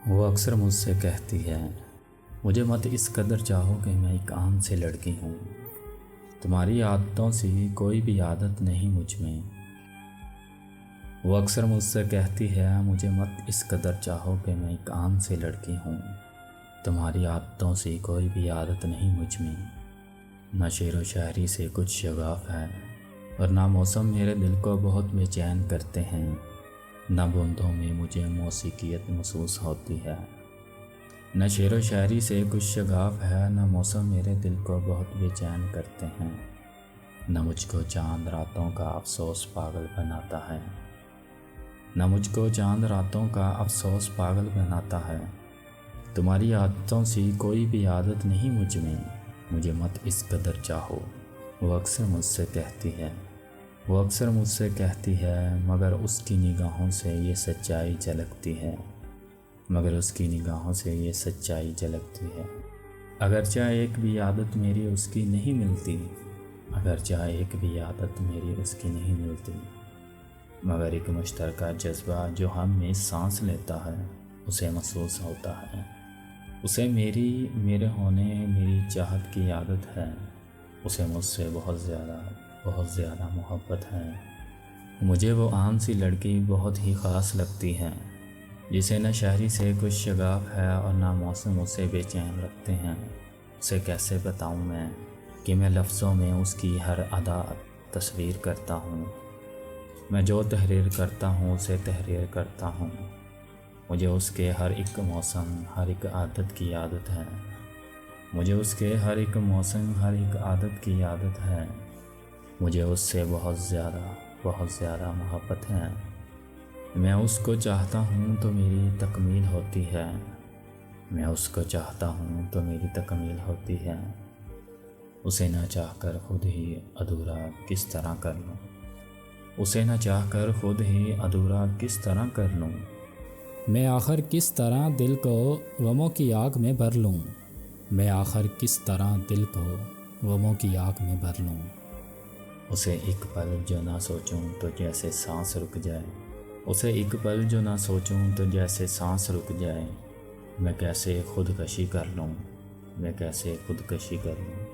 وہ اکثر مجھ سے کہتی ہے مجھے مت اس قدر چاہو کہ میں ایک عام سی لڑکی ہوں، تمہاری عادتوں سی کوئی بھی عادت نہیں مجھ میں۔ وہ اکثر مجھ سے کہتی ہے مجھے مت اس قدر چاہو کہ میں ایک عام سی لڑکی ہوں، تمہاری عادتوں سی کوئی بھی عادت نہیں مجھ میں۔ نہ شعر و شاعری سے کچھ شغاف ہے اور نہ موسم میرے دل کو بہت بے چین کرتے ہیں، نہ بوندوں میں مجھے موسیقیت محسوس ہوتی ہے۔ نہ شعر و شاعری سے کچھ شغاف ہے، نہ موسم میرے دل کو بہت بے چین کرتے ہیں، نہ مجھ کو چاند راتوں کا افسوس پاگل بناتا ہے، نہ مجھ کو چاند راتوں کا افسوس پاگل بناتا ہے۔ تمہاری عادتوں سی کوئی بھی عادت نہیں مجھ میں، مجھے مت اس قدر چاہو۔ وہ اکثر مجھ سے کہتی ہے، وہ اکثر مجھ سے کہتی ہے، مگر اس کی نگاہوں سے یہ سچائی جھلکتی ہے، مگر اس کی نگاہوں سے یہ سچائی جھلکتی ہے۔ اگرچہ ایک بھی عادت میری اس کی نہیں ملتی، اگرچہ ایک بھی عادت میری اس کی نہیں ملتی، مگر ایک مشترکہ جذبہ جو ہم میں سانس لیتا ہے اسے محسوس ہوتا ہے۔ اسے میرے ہونے میری چاہت کی عادت ہے، اسے مجھ سے بہت زیادہ محبت ہے۔ مجھے وہ عام سی لڑکی بہت ہی خاص لگتی ہے، جسے نہ شاعری سے کچھ شغاف ہے اور نہ موسم اسے بے چین رکھتے ہیں۔ اسے کیسے بتاؤں میں کہ میں لفظوں میں اس کی ہر ادا تصویر کرتا ہوں، میں جو تحریر کرتا ہوں اسے تحریر کرتا ہوں۔ مجھے اس کے ہر ایک موسم ہر ایک عادت کی عادت ہے، مجھے اس کے ہر ایک موسم ہر ایک عادت کی عادت ہے۔ مجھے اس سے بہت زیادہ محبت ہے۔ میں اس کو چاہتا ہوں تو میری تکمیل ہوتی ہے، میں اس کو چاہتا ہوں تو میری تکمیل ہوتی ہے۔ اسے نہ چاہ کر خود ہی ادھورا کس طرح کر لوں، اسے نہ چاہ کر خود ہی ادھورا کس طرح کر لوں۔ میں آخر کس طرح دل کو غموں کی آگ میں بھر لوں، میں آخر کس طرح دل کو غموں کی آگ میں بھر لوں۔ اسے ایک پل جو نہ سوچوں تو جیسے سانس رک جائے، اسے ایک پل جو نہ سوچوں تو جیسے سانس رک جائے۔ میں کیسے خودکشی کر لوں، میں کیسے خودکشی کر لوں۔